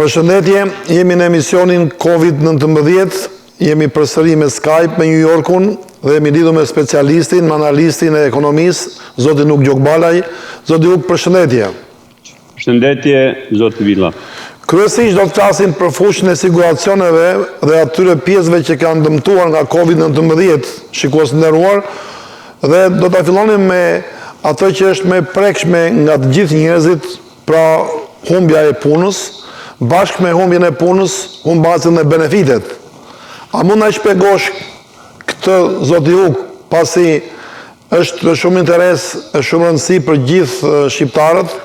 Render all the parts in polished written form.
Përshëndetje, jemi në emisionin COVID-19, jemi përsëri me Skype me New Yorkun dhe jemi lidhur me specialistin, me analistin e ekonomisë, zoti Nuk Gjokbalaj. Zoti Nuk, përshëndetje. Përshëndetje, zoti Villa. Kryesisht do të flasim për fushën e siguracioneve dhe atyre pjesëve që kanë dëmtuar nga COVID-19, shikues nderuar, dhe do ta fillonim me atë që është më prekshme nga të gjithë njerëzit, pra humbja e punës. Bashkë me humbjen e punës, humbasin dhe benefitet. A mund na shpjegosh këtë, zoti Uk, pasi është shumë interes e shumë rëndësi për gjithë shqiptarët,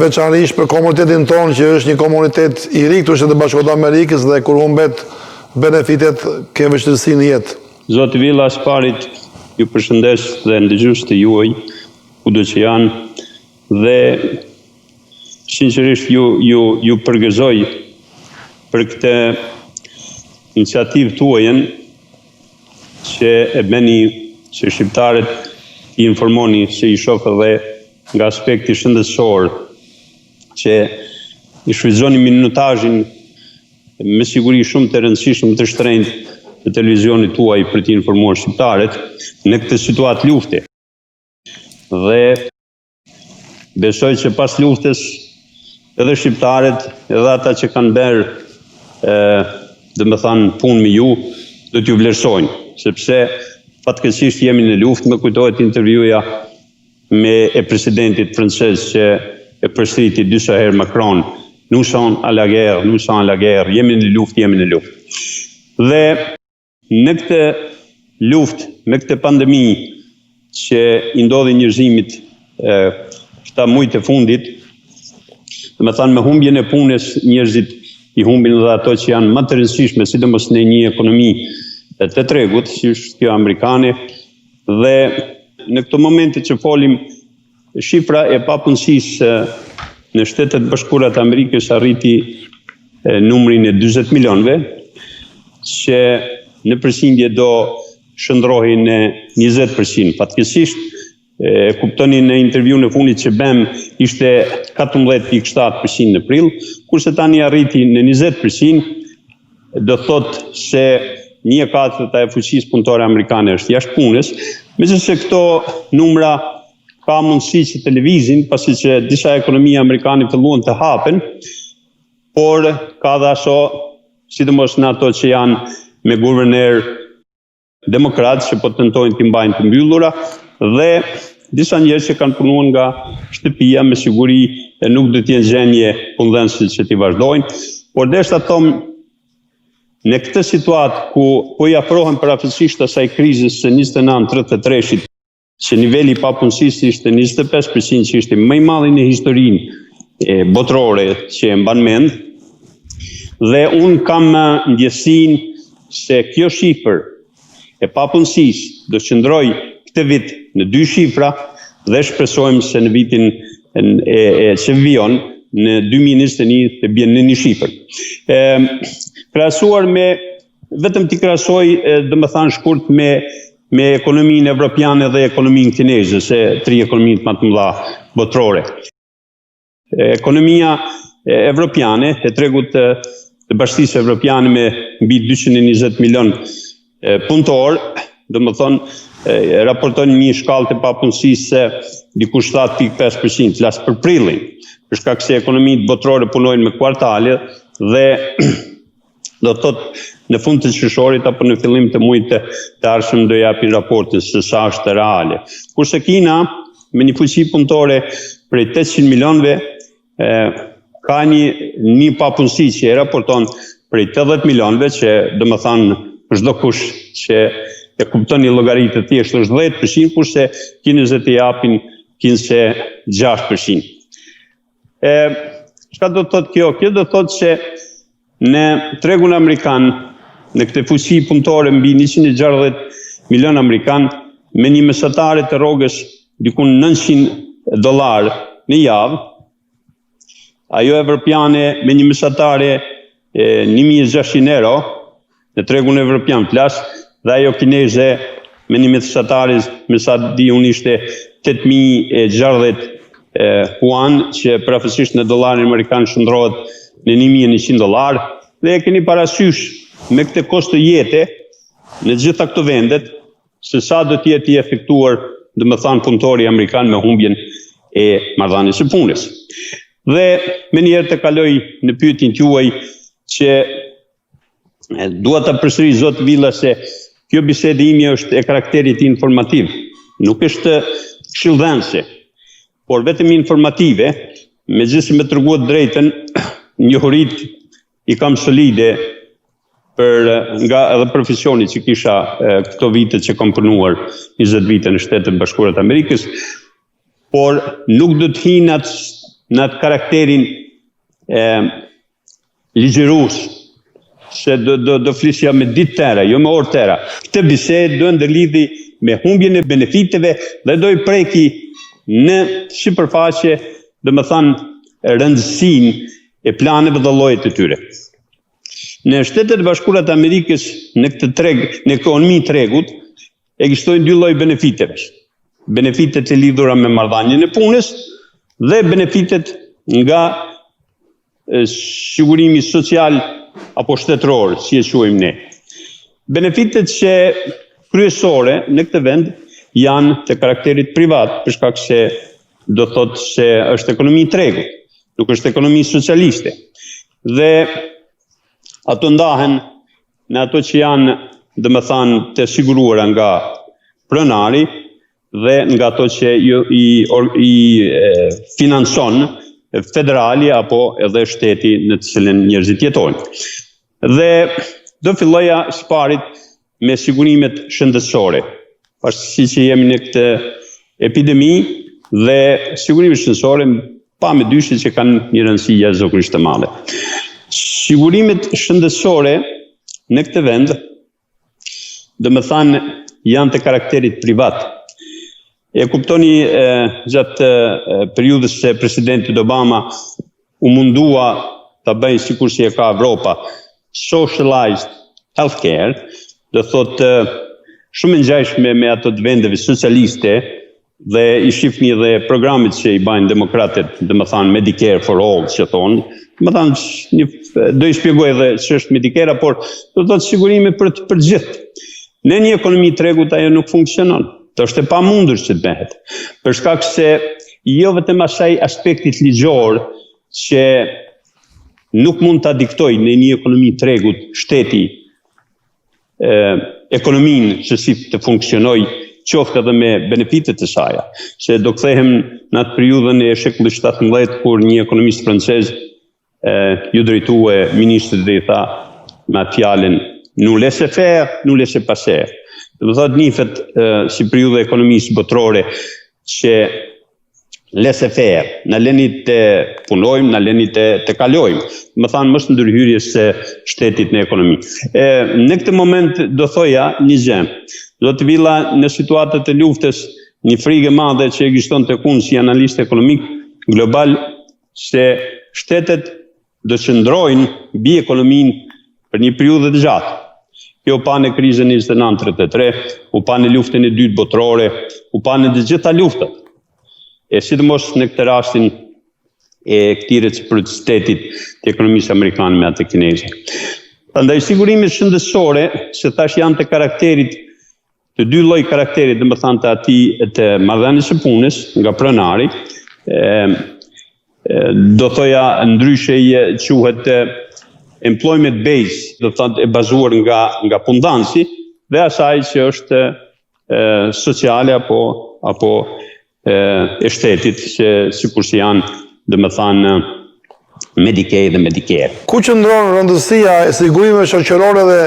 veçanërisht për komunitetin tonë që është një komunitet i ri këtu në Bashkuar të Amerikës dhe kur humbet benefitet ke vështirësi në jetë. Zoti Villa, së parit ju përshëndes dhe ndëgjues të juaj, kudo që janë, dhe sinqerisht ju përgëzoj për këtë iniciativë tuajën që e bëni që shqiptarët i informoni se i shoh edhe nga aspekti shëndetësor, që i shfrytëzoni minutazhin me siguri shumë të rëndësishëm të shtrenjtë të televizionit tuaj për të informuar shqiptarët në këtë situatë lufte. Dhe besoj që pas luftës edhe shqiptarët, edhe ata që kanë bërë, punë me ju, do t'ju vlerësojnë, sepse fatkeqësisht jemi në luftë. Më kujtohet intervjuja me e presidentit francez që e përsëriti disa herë Macron, nous sommes à la guerre, nous sommes à la guerre, jemi në luftë. Dhe në këtë luftë, me këtë pandemi që i ndodhi njerëzimit këta muajt e fundit, me humbjen e punës, njerëzit i humbin edhe ato që janë më të rëndësishme, sidomos në një ekonomi të tregut, si është kjo amerikane, dhe në këto momente që folim, shifra e papunësisë në Shtetet Bashkuara të Amerikës arriti numrin e 40 milionëve, që në përqindje do shndrohej në 20%. Fatkeqësisht, e kuptoni në intervju në fundit që bëm ishte 14.7% në prill, kurse tani arriti në 20%, do thotë se 1/4 e fuqisë punëtore amerikane është jashtë punës, megjithëse këto numra ka mundësi që të lëvizin, pasi që disa ekonomia amerikane filluan të hapen, por ka dhe aso, sidomos në ato që janë me guverner demokrat që po tentojnë të mbajnë të mbyllura, dhe disa njerëz që kanë punuar nga shtëpia me siguri nuk do të jenë gjendje punëdhënëse që t'i vazhdojnë, por derisa them në këtë situatë ku po i afrohen parafisisht asaj krizës së 29-33-shit, që niveli i papunësisë ishte 25%, që ishte më i madh në historinë botërore që e mban mend, dhe unë kam ndjesinë se kjo shifër e papunësisë do qëndroj këtë vit në 2 shifra dhe shpresojmë se në vitin që vijon, në 2021 të bjen në 1 shifër. Krahasuar me, vetëm t'i krahasoj shkurt me ekonominë evropiane dhe ekonominë kineze, se 3 ekonominë më të mëdha botërore. Ekonomia evropiane, e tregut të Bashkisë Evropiane me mbi 220 milion punëtor, raportojnë një shkallë të papunësisë diku 7.5%, flas për prillin, për shkak se ekonomitë botërore punojnë me kvartale dhe do të thotë në fund të qershorit apo në fillim të muajit të ardhshëm do japin raportin se sa është reale. Kurse Kina me një fuqi punëtore prej 800 milionëve ka një papunësi që e raporton prej 80 milionëve, që çdo kush që e kupton një llogaritë të thjeshtë është 10%, kurse kinezët i japin 6%. Çka do të thotë kjo? Kjo do të thotë që në tregun amerikan, në këtë fuqi punëtore mbi 160 milion amerikan, me një mesatare të rrogës diku $900 në javë, ajo evropiane me një mesatare 1.600 euro, në tregun evropian flas, dhe ajo kineze me një mesatare, me sa di unë ishte 8.060 yuan, që parafisisht në dollarin amerikan shndrohet në $1.100 dhe e keni parasysh me këtë kosto jete në gjitha këto vendet se sa do t'jetë i efektuar domethënë punëtori amerikan me humbjen e marrëdhënies së punës. Dhe me njerë të kaloj në pyetjen tuaj që dua ta përsëri zot Villa se kjo bisedë ime është e karakterit informativ, nuk është këshilldhënëse, por vetëm informative, megjithëse me treguar drejtën, njohurit i kam solide nga edhe profesioni që kisha këto vite që kam punuar 20 vite në Shtetet Bashkuara të Amerikës, por nuk do të hi në atë karakterin ligjërues, se do flisja me ditë tëra, jo me orë tëra. Këtë bisedë do ndërlidhi me humbjen e benefiteve dhe do i preki në sipërfaqe, domethënë rëndësinë e planeve dhe llojet e tyre. Në Shtetet Bashkuara të Amerikës, në këtë treg, në ekonomi tregut, ekzistojnë dy lloj benefiteve. Benefitet e lidhura me marrëdhënien e punës dhe benefitet nga sigurimi social apo shtetëror, si e quajmë ne. Benefitet që kryesore në këtë vend janë të karakterit privat, për shkak se do thotë se është ekonomi tregut, nuk është ekonomi socialiste. Dhe ato ndahen në ato që janë, domethënë, të siguruara nga pronari dhe nga ato që i finanson federali apo edhe shteti në të cilin njerëzit jetojnë. Dhe do filloja së parit me sigurimet shëndetësore, pasi që jemi në këtë epidemi dhe sigurimet shëndetësore pa me dyshje që kanë një rëndësi jashtëzakonisht të madhe. Sigurimet shëndetësore në këtë vend, domethënë, janë të karakterit privat. E kuptoni gjatë periudhës se presidentit Obama u mundua ta bëjë sikur si e ka Evropa, socialized healthcare, do thotë shumë ngjashme me ato të vendeve socialiste dhe i shifni dhe programet që i bajnë demokratet, domethënë Medicare for all, që thonë, domethënë do i shpjegoj edhe ç'është Medicare, por do thotë sigurime për të gjithë. Në një ekonomi tregut ajo nuk funksionon. Të është e pamundur që të bëhet, për shkak se jo vetëm asaj aspektit ligjor që nuk mund ta diktoj në një ekonomi tregut shteti ekonominë që si të funksionoj, qoftë edhe me benefitet e saj. Se do kthehem në atë periudhën e shekullit 17 kur një ekonomist francez ju drejtue ministrit dhe i tha me atë fjalën nous laissez faire, nous laissez passer. Do thotë nifet si periudhë e ekonomisë botërore që laissez faire, na leni të punojmë, na leni të kalojmë. Më thanë mos ndërhyrjes së shtetit në ekonomi. Në këtë moment do thoja një gjë. Do të villa në situatët e luftës një frikë e madhe që ekziston tek unë si analist ekonomik global se shtetet do qëndrojnë mbi ekonominë për një periudhë të gjatë. Kjo pa në krizën 29-33, u pa në luftën e dytë botërore, u pa në të gjitha luftat. E sidomos në këtë rastin e këtij reciprocitetit të ekonomisë amerikane me atë kineze. Prandaj sigurimet shëndetësore, se thash janë të karakterit, të dy lloj karakterit, domethënë të atij të marrëdhënies së punës nga pronari, do thoja ndryshe quhet employment base, do thotë e bazuar nga pundansi dhe asaj që është sociale apo e shtetit që sikur si janë domethënë Medicaid dhe Medicare. Ku qëndron rëndësia e sigurimeve shoqërore dhe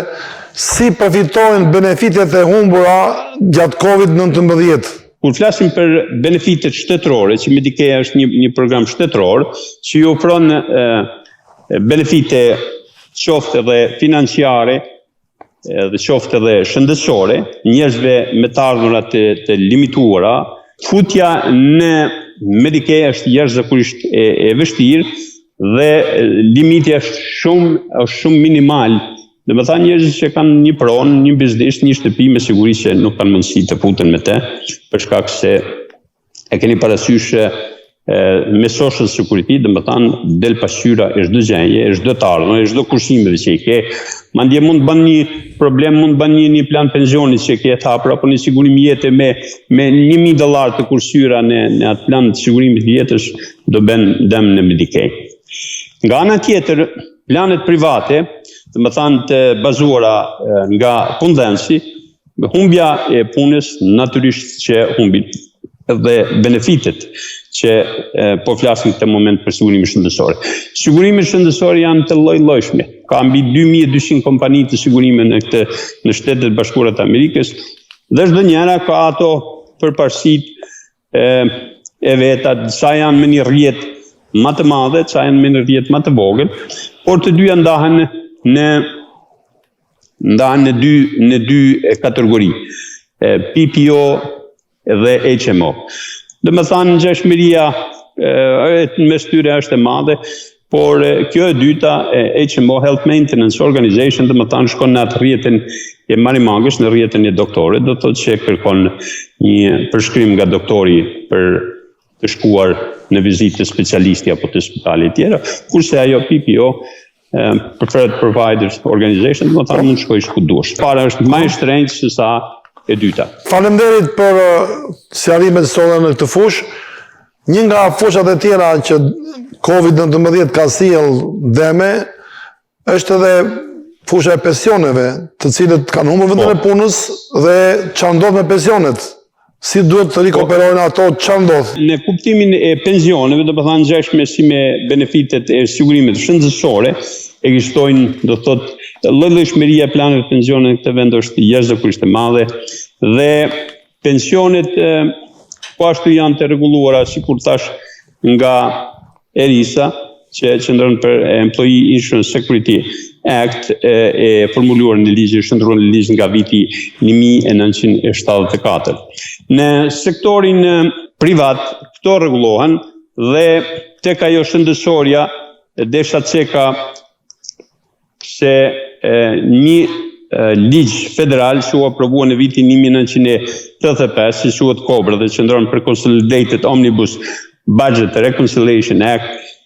si përfitojnë benefitet e humbura gjatë COVID-19? Kur flasim për benefitet shtetërore, që Medicare është një program shtetëror që ju ofron benefite qoftë edhe financiare dhe qoftë edhe shëndetësore, njerëzve me të ardhurat të limituara, futja në Medicare është jashtëzakonisht e vështirë dhe limiti është shumë minimal. Domethënë njerëzit që kanë një pronë, një biznes, një shtëpi me siguri që nuk kanë mundësi të futen me të, për shkak se e keni parasysh me social security, dhe më thanë del pasqyra e çdo gjëje, e çdo të ardhme, e çdo kushtimeve që i ke. Mandje mund bën një problem, mund bën një plan pensioni që ke të hapur apo një sigurim jete me $1.000 të kushtyra në atë plan të sigurimit jetës do bën dëm në Medicaid. Nga ana tjetër, planet private, dhe më thanë të bazuara nga punëdhënësi, humbja e punës natyrisht që humbin dhe benefitet që po flasim këtë moment për sigurimin shëndetësor. Sigurimet shëndetësore janë të lloj-llojshme. Ka mbi 2200 kompani të sigurime në Shtetet Bashkuara të Amerikës dhe çdo njëra ka ato përparësitë e veta, sa janë me një rrjet më të madhe, sa janë me një rrjet më të vogël, por të dyja ndahen në dy kategori, PPO dhe HMO. Dhe më thanë ngjashmëria mes tyre është e madhe, por kjo e dyta, HMO, Health Maintenance Organization, dhe më thanë shkon në atë rrjetin e marimangës, në rrjetin e doktorit, do të thotë që kërkon një përshkrim nga doktori për të shkuar në vizitë të specialisti apo të spitalit tjera, kurse ajo PPO, Preferred Providers Organization, dhe më thanë mund shkojsh ku duash. Para është më e shtrenjtë se sa e dyta. Faleminderit për sqarimet sonë në këtë fushë. Një nga fushat e tjera që COVID-19 ka sjell dëme është edhe fusha e pensioneve, të cilët kanë humbur vendin e punës dhe çfarë ndodh me pensionet. Si duhet të rikuperohen ato, çfarë ndodh? Në kuptimin e pensioneve, do të thënë ngjashme si me benefitet e sigurimit shëndetësore, ekzistojnë, do thotë, lloj-llojshmëria e planeve pensione në këtë vend është jashtëzakonisht e madhe dhe pensionet po ashtu janë të rregulluara, sikur thash, nga ERISA, që qëndron për Employee Insurance Security Act, e formuluar në ligj, shndruar në ligj nga viti 1974. Në sektorin privat këto rregullohen dhe tek ajo shëndetësoria desha ceka se një ligj federal që u aprovua në vitin 1985, që quhet KOBRA dhe qëndron për Consolidated Omnibus Budget Reconciliation Act,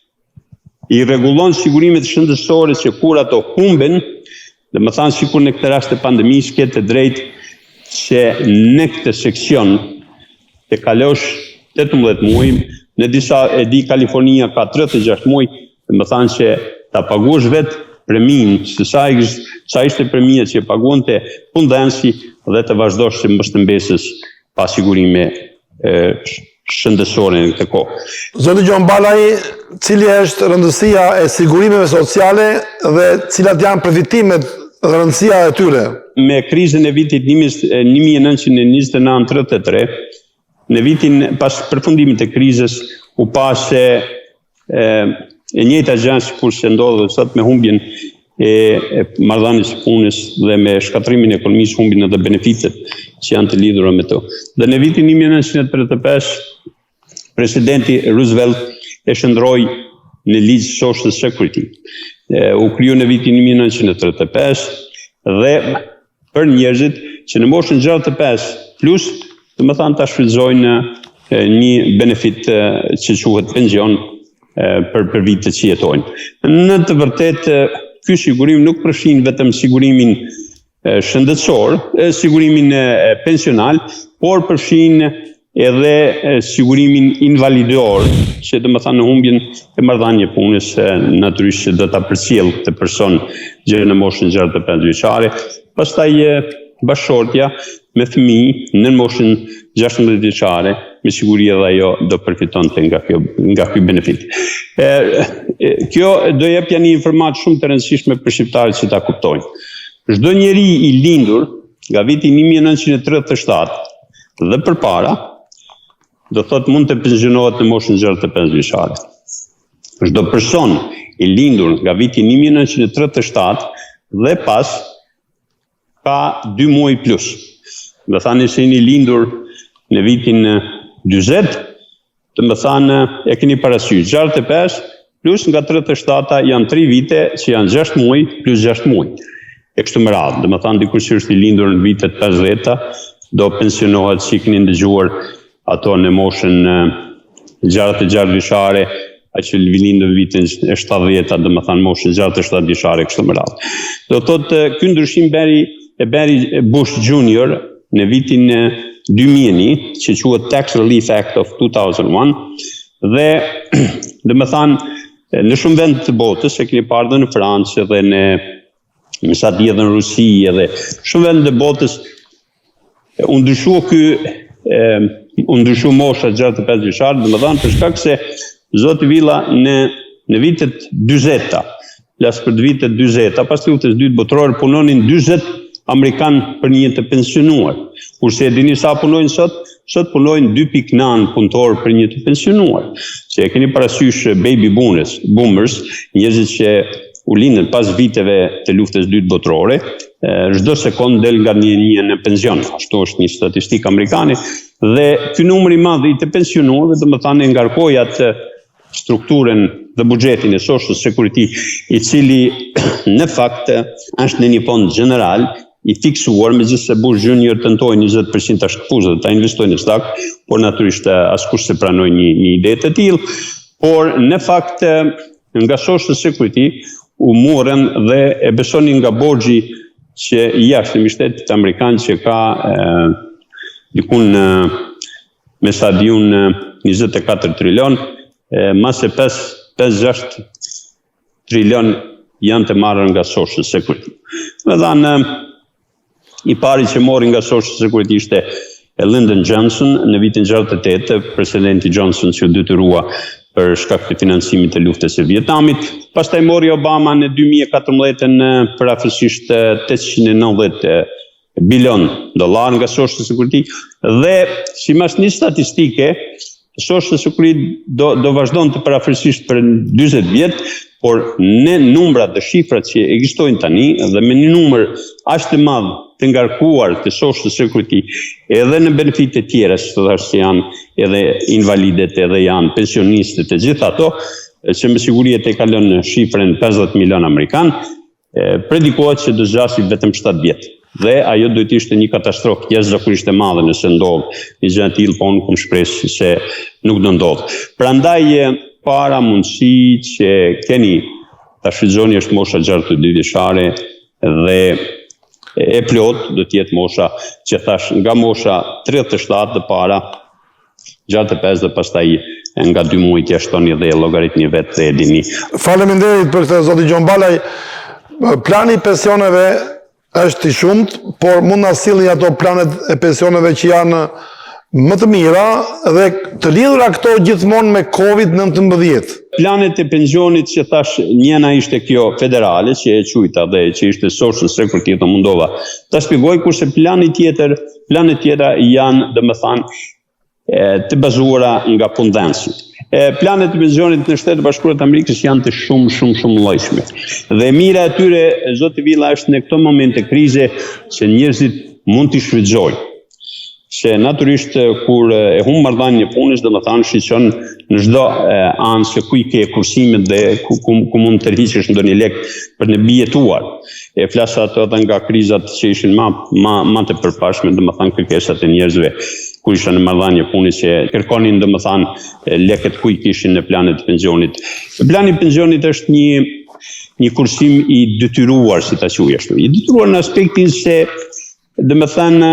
i rregullon sigurimet shëndetësore që kur ato humben, dhe më thanë sikur në këtë rast të pandemisë ke të drejtë që në këtë seksion të kalosh 18 muaj, në disa e di Kalifornia ka 36 muaj, dhe më thanë që ta paguash vetë premin, se sa ishte premia që paguante punëdhënësi dhe të vazhdosh që mos të mbesësh pa sigurime shëndetësore në këtë kohë. Zoti Gjon Balaj, cili është rëndësia e sigurimeve sociale dhe cilat janë përfitimet dhe rëndësia e tyre? Me krizën e vitit 1929-33, në vitin pas përfundimit të krizës, u pa se e njëjta gjë sikur që ndodhet sot me humbjen e marrëdhënies punës dhe me shkatrimin e ekonomisë humbin edhe benefitet që janë të lidhura me to. Dhe në vitin 1935 presidenti Roosevelt e shndroi në ligj Social Security. U kriju në vitin 1935 dhe për njerëzit që në moshën 65 plus, do të thonë ta shfrytëzojnë një benefit që quhet pension për vitet që jetojnë. Në të vërtetë, ky sigurim nuk përfshin vetëm sigurimin shëndetësor, sigurimin pensional, por përfshin edhe sigurimin invalidor, që do të thonë humbjen e marrëdhënie punës, natyrisht që do ta përcjell këtë person që në moshën 65 vjeçare, pastaj bashkëshortja me fëmijë në moshën 16 vjeçare, me siguri edhe ajo do përfitonte nga ky benefit. Kjo do jepja një informatë shumë të rëndësishme për shqiptarët që ta kuptojnë. Çdo njeri i lindur nga viti 1937 dhe përpara, do thotë mund të pensionohet në moshën 65 vjeçare. Çdo person i lindur nga viti 1937 dhe pas ka 2 muaj plus. Do thani se jeni lindur në vitin 40, të më thanë e keni parasysh 65 plus nga 37 janë 3 vite që janë 6 muaj plus 6 muaj. E kështu me radhë, do të thonë dikush që është i lindur në vitet 50 do pensionohet, si keni ndëgjuar ato në moshën 66 vjeçare, që lëvinin në vitin e 70-ta, dhe më thanë moshën 67 vjeçare kështu më radhë. Do thotë, ky ndryshim beri Bush Jr. në vitin 2001, që quhet Tax Relief Act of 2001, dhe dhe më thanë në shumë vend të botës, e keni parë dhe në Francë dhe në sa dje dhe në Rusi edhe shumë vend të botës, u ndryshu mosha 65 vjeçare, dhe më thanë për shkak se Zoti Villa në vitet 40-ta, flas për vitet 40-ta, pas luftës së dytë botërore punonin 40 amerikan për një të pensionuar. Kurse e dini sa punojnë sot? Sot punojnë 2.9 punëtor për një të pensionuar. Se e keni parasysh baby boomers, njerëzit që u lindën pas viteve të luftës së dytë botërore, çdo sekond del nga një në pension. Ashtu është një statistikë amerikane, dhe ky numër i madh i të pensionuarve, domethënë ngarkoi atë strukturën dhe buxhetin e Social Security, i cili në fakt është në një fond general i fiksuar, megjithëse Bush Jr. tentoi 20% ta shkëputej, ta investojnë në stok, por natyrisht askush se pranoi një ide të tillë, por në fakt nga Social Security u morën dhe e besonin nga borxhi që i jashtë në shtetit amerikan, që ka dikun me sa diun 24 trilion, mase 5-6 trilion janë të marrën nga Social Security. Me dhanë, i pari që mori nga Social Security ishte Lyndon Johnson në vitin 68, presidenti Johnson që detyrua për shkak të financimit të luftës së Vietnamit. Pastaj mori Obama në 2014 për afërsisht 890 bilion dollar nga Social Security, dhe sipas një statistike, Social Security do vazhdon të parafërsisht për 40 vjet, por në numrat dhe shifrat që ekzistojnë tani dhe me një numër aq të madh të ngarkuar të Social Security, edhe në benefite të tjera, që janë edhe invalidet, edhe janë pensionistët, e gjitha ato, që me siguri e kalon shifrën 50 milion amerikan, predikohet që do zgjasë vetëm 7 vjet. Dhe ajo do të ishte një katastrofë jashtëzakonisht e madhe nëse ndodh një gjë e tillë, po unë kam shpresë se nuk do ndodh. Prandaj para mundësi që keni ta shfrytëzoni është mosha 62 vjeçare, dhe e plot do të jetë mosha që thash nga mosha 37 dhe para 65 dhe pastaj nga 2 muaj të shtoni dhe llogaritni vetë dhe e dini. Faleminderit për këtë zoti Gjon Balaj. Plani i pensioneve është i shumt, por mund na sillni ato planet e pensioneve që janë më të mira dhe të lidhura këto gjithmonë me COVID-19. Planet e pensionit që thash, njëna ishte kjo federale, që e quajta dhe që ishte Social Security, të mundova ta shpjegoj, kurse planet tjetër janë, domethënë, të bazuara nga punëdhënësi. Planet e pensionit në Shtetet Bashkuara të Amerikës janë të shumë llojshme. Dhe mira e tyre, zoti Villa, është në këto momente krize që njerëzit mund t'i shfrytëzojnë. Se natyrisht kur e humb marrëdhënie punës, domethënë shiqon në çdo anë se ku i ke kursimet dhe ku mund të tërhiqesh ndonjë lek për në bijetuar. E flas ato edhe nga krizat që ishin më të përpashme, domethënë kërkesat e njerëzve ku ishin në marrëdhënie punës, që kërkonin domethënë lekët ku i kishin në planet e pensionit. Plani i pensionit është një kursim i detyruar, si ta quaj ashtu. I detyruar në aspektin se domethënë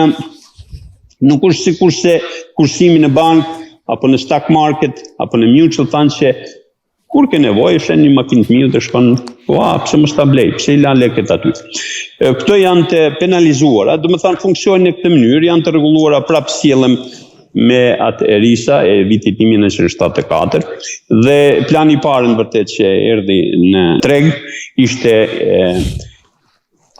nuk është sikurse kursimi në bank apo në stock market apo në mutual fund, që kur ke nevojë shen një makinë të mirë të shkon, pse mos ta blej, pse i la lekët aty. Këto janë të penalizuara, domethënë funksionojnë në këtë mënyrë, janë të rregulluara prapë sjellëm me atë erisa e vitit 1974, dhe plani i parë në vërtet që erdhi në treg ishte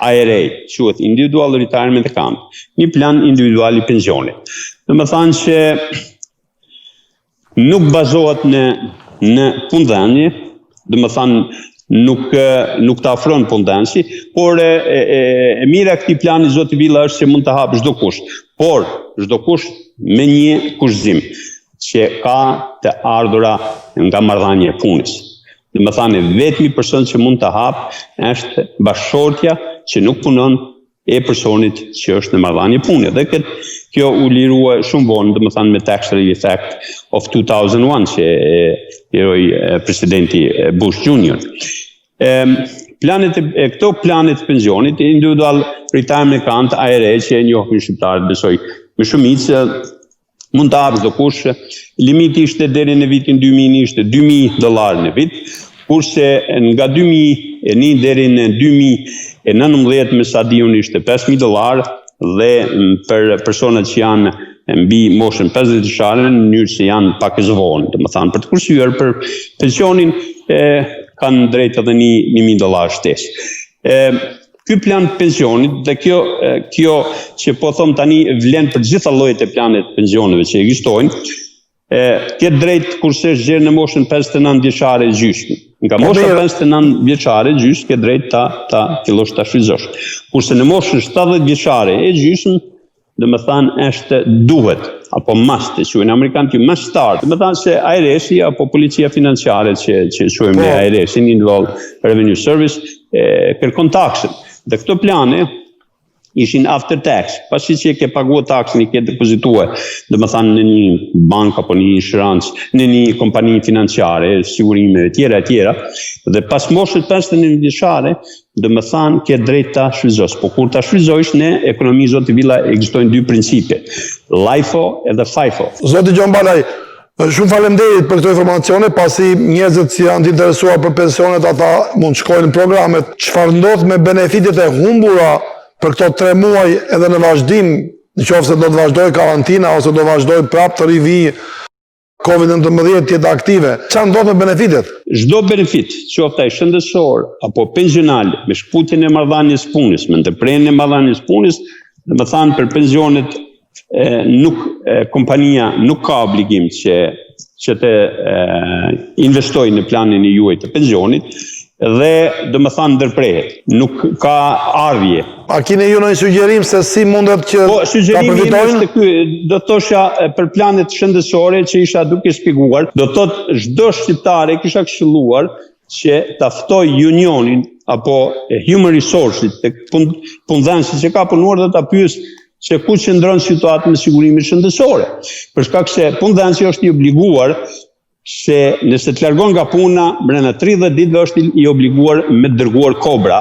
IRA, quhet Individual Retirement Account, një plan individual i pensionit. Domethënë që nuk bazohet në punëdhënie, domethënë nuk të afron punëdhënësi, por e mira këtij plani zoti Villa është se mund të hap çdo kush, por çdo kush me një kushzim, që ka të ardhura nga marrëdhënia e punës. Domethënë vetmi person që mund të hap është bashkëshortja që nuk punon e personit që është në marrëdhënie pune. Dhe Kjo u lirua shumë vonë, domethënë me Tax Relief Act of 2001 që liroi presidenti Bush Jr. Këto planet pensionit, individual retirement account, IRA, që e njohin shqiptarët besoj me shumicë, mund të hapë çdo kush. Limiti ishte deri në vitin 2000 ishte $2,000 në vit, kurse nga 2001 deri në 2019 me sa diun ishte $5,000 dhe për personat që janë mbi moshën 50 vjeçare në mënyrë që janë pak e zvonë, domethënë për të kursyer për pensionin kanë drejt edhe $1,000 shtesë. Ky plan pensionit dhe kjo që po them tani vlen për gjitha llojet e planet pensioneve që ekzistojnë, ke drejt kurse zgjer në moshën 59 vjeçare gjysmë. Nga mosha 59 vjeçare gjysmë ke drejt ta fillosh ta shfrytëzosh. Kurse në moshën 70 vjeçare e gjysmë, domethënë është duhet apo must, që në amerikan kjo must start. Domethënë se IRS-i apo policia financiare që quajmë ne IRS, Individual Revenue Service, kërkon taksën. Dhe këto plane ishin after tax, pasi që ke paguar taksën, i ke depozituar, domethënë në një bank apo një inshurancë, në një kompani financiare, sigurime e tjera, dhe pas moshës 59 vjeçare, domethënë ke drejt ta shfrytëzosh. Po kur ta shfrytëzosh në ekonomi zoti Villa ekzistojnë dy principe, LIFO edhe FIFO. Zoti Gjon Balaj, shumë faleminderit për këto informacione, pasi njerëzit që janë të interesuar për pensionet, ata mund shkojnë në programet. Çfarë ndodh me benefitet e humbura për këto 3 muaj edhe në vazhdim, nëse do të vazhdoj karantina ose do vazhdoj prapë të rivi COVID-19 të jetë aktive? Çfarë ndodh me benefitet? Çdo benefit, qoftë ai shëndetësor apo pensional, me shkputjen e marrëdhënies punës, me ndërprerjen e marrëdhënies punës, domethënë për pensionet kompania nuk ka obligim që të investojë në planin e juaj të pensionit dhe domethënë ndërprehet, nuk ka ardhje. A keni ju ndonjë sugjerim se si mundet që ta përfitojnë? Sugjerimi është ky, do të thosha për planet shëndetësore që isha duke shpjeguar, do të thotë çdo shqiptar kisha këshilluar që ta ftoj unionin apo human resources tek punëdhënësit që ka punuar dhe ta pyes se ku qëndron situata me sigurimin shëndetësore. Për shkak se punëdhënësi është i obliguar se nëse të largon nga puna, brenda 30 ditëve është i obliguar me të dërguar kobra,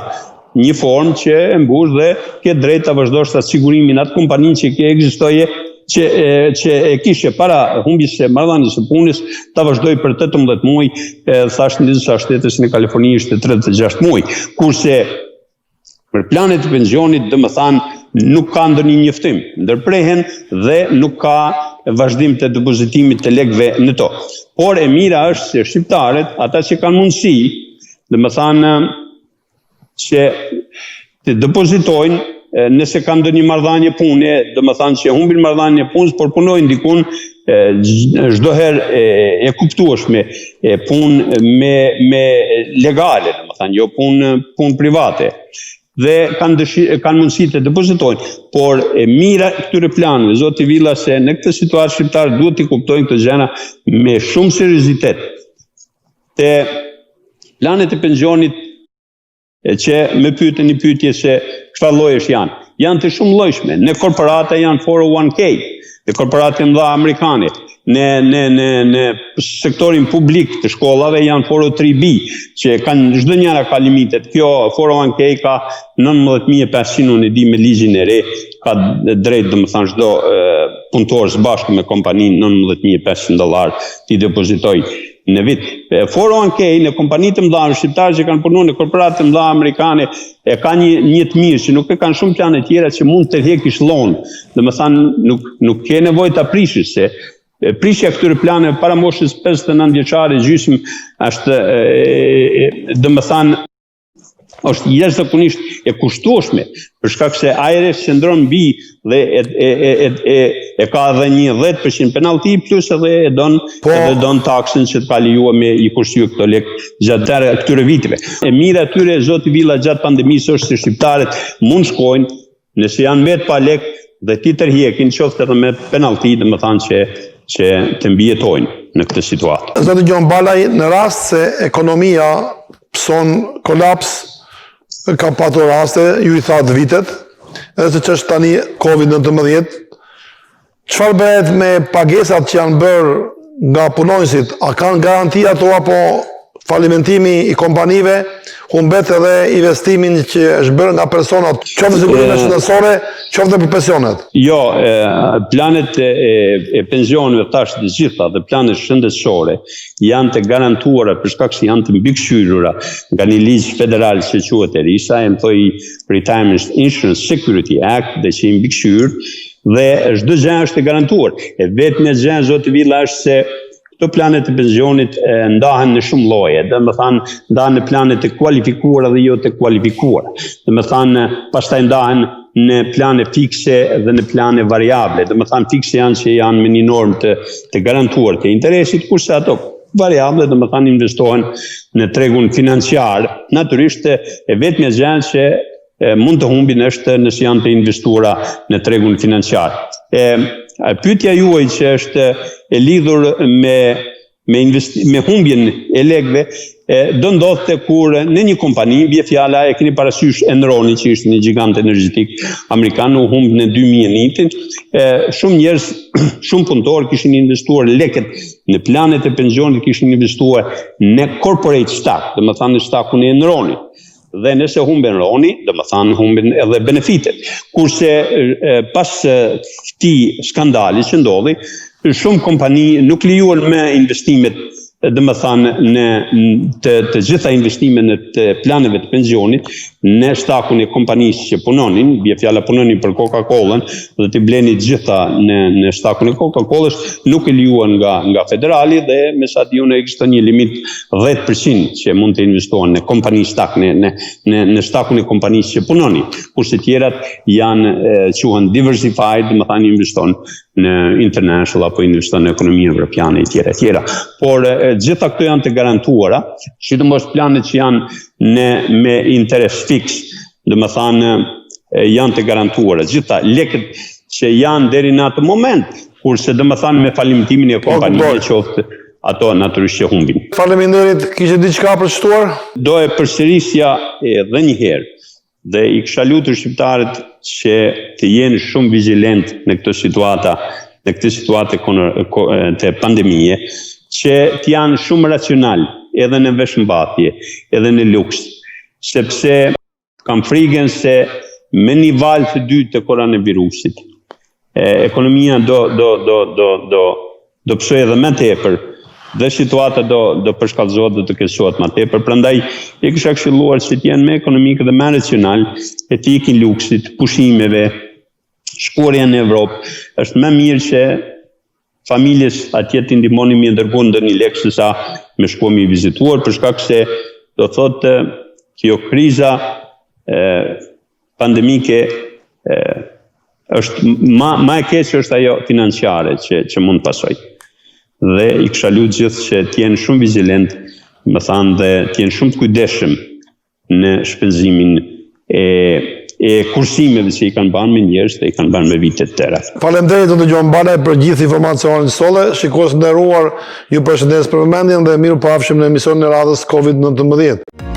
një formë që e mbush dhe ke drejt ta vazhdosh ta sigurimin atë kompaninë që ke ekzistoje që e kishe para humbjes së marrëdhënies së punës, ta vazhdoi për 18 muaj, thash në disa shtete si në Kaliforni ishte 36 muaj, kurse për planet e pensionit domethënë nuk ka ndonjë njoftim, ndërprehen dhe nuk ka vazhdim të depozitimit të lekëve në to. Por e mira është se shqiptarët, ata që kanë mundësi, domethënë që të depozitojnë, nëse kanë ndonjë marrëdhënie pune, domethënë që humbin marrëdhënie punës, por punojnë dikun çdo herë e kuptueshme, punë me legale, domethënë jo punë private. Dhe kanë mundësi të depozitojnë, por e mira këtyre planeve, zoti Villa, se në këtë situatë shqiptarët duhet të kuptojnë këto gjëra me shumë seriozitet. Te planet e pensionit që me pyetën një pyetje se çfarë llojesh janë. Janë të shumë llojshme. Në korporata janë 401k, në korporate mëdha amerikane. Në sektorin publik të shkollave janë 403b, që kanë çdo njëra ka limitet. Kjo 401k ka 19.500, unë e di me ligjin e re, ka drejt domethënë çdo punëtor së bashku me kompaninë $19.500 t'i depozitoj në vit. 401k në kompanitë të mëdha shqiptare që kanë punuar në korporate të mëdha amerikane e ka një të mirë që nuk e kanë shumë plane tjera që mund të hekish loan. Domethënë nuk ke nevojë ta prishësh se prishja këtyre planeve para moshës 59 vjeçare gjysmë është domethënë është jashtëzakonisht e kushtueshme, për shkak se IRS qëndron mbi dhe e ka edhe një 10% penalti, plus edhe e don taksën që të ka lejuar me i kushtuar këto lek gjatë këtyre viteve. E mira atyre zoti Villa gjatë pandemisë është se shqiptarët mund shkojnë, nëse janë mbet pa lek dhe ti tërhekin qoftë edhe me penalti, domethënë që të mbijetojnë në këtë situatë. Zoti Gjon Balaj, në rast se ekonomia pson kolaps, ka patur raste, ju i thatë vitet, edhe se që është tani COVID-19, Çfarë bëhet me pagesat që janë bërë nga punonësit? A kanë garanti ato apo falimentimi i kompanive humbet edhe investimin që është bërë nga personat, qoftë sigurime shëndetësore, qoftë për pensionet? Jo, planet e pensioneve tash të gjitha dhe planet shëndetësore janë të garantuara për shkak se janë të mbikëqyrura nga një ligj federal që quhet ERISA, e thoi Retirement Insurance Security Act, dhe që i mbikëqyr dhe çdo gjë është e garantuar. E vetmja gjë zoti Villa është se këto planet e pensionit ndahen në shumë lloje, domethënë ndahen në planet e kualifikuara dhe jo të kualifikuara. Domethënë pastaj ndahen në plane fikse dhe në plane variable. Domethënë fikse janë që janë me një normë të garantuar të interesit, kurse ato variable domethënë investohen në tregun financiar. Natyrisht e vetmja gjë që mund të humbin është nëse janë të investuara në tregun financiar. Pyetja juaj që është e lidhur me humbjen e lekëve, do ndodhte kur në një kompani, bie fjala, e keni parasysh Enroni, që ishte një gjigant energjetik amerikan, u humb në 2001, shumë njerëz, shumë punëtorë kishin investuar lekët në planet e pensionit, kishin investuar në corporate stock, domethënë në stakun e Enronit. Dhe nëse humben Enroni, domethënë humben edhe benefitet. Kurse pas këtij skandali që ndodhi, shumë kompani nuk lejuan më investimet, domethënë në të gjitha investimet në të planeve të pensionit në stakun e kompanisë që punonin, bie fjala punonin për Coca-Colën dhe të bleni të gjitha në stakun e Coca-Colës, nuk e lejuan nga federali dhe me sa di unë ekziston një limit 10% që mund të investohen në kompani stak në stakun e kompanisë që punonin. Kurse tjerat janë quhen diversified, domethënë investon në international apo investon në ekonominë evropiane e tjera. Por gjitha këto janë të garantuara, sidomos planet që janë me interes fiks, domethënë janë të garantuara. Gjitha lekët që janë deri në atë moment, kurse domethënë me falimtimin e kompanive qoftë ato natyrisht që humbin. Faleminderit, kishte diçka për shtuar? Do e përsërisja edhe një herë dhe i kisha lutur shqiptarët që të jenë shumë vigjilent në këtë situatë të pandemie, që të janë shumë racional edhe në veshmbathje, edhe në luks, sepse kam frikën se me një valë të dytë të koronavirusit, ekonomia do psoj edhe më tepër dhe situata do përshkallëzohet dhe të keqësohet më tepër. Prandaj e kisha këshilluar që të jenë më ekonomik dhe më racional, e të ikin luksit, pushimeve, shkuarja në Evropë. Është më mirë që familjes atje të ndihmonin me ndërgjuar ndonjë lek sesa me shkuar me vizituar, për shkak se do thotë kjo kriza pandemike është më e keqe është ajo financiare që mund pasoj. Dhe i kisha lutur gjithë që të jenë shumë vigjilent, më thanë, dhe të jenë shumë të kujdesshëm në shpenzimin e kursimeve që i kanë banë me njerëz dhe i kanë banë me vite të tëra. Faleminderit Dr. Gjon Balaj për gjithë informacionin solle. Shikues të nderuar, ju përshëndes për vëmendjen dhe mirupafshim në emisionin e radhës COVID-19.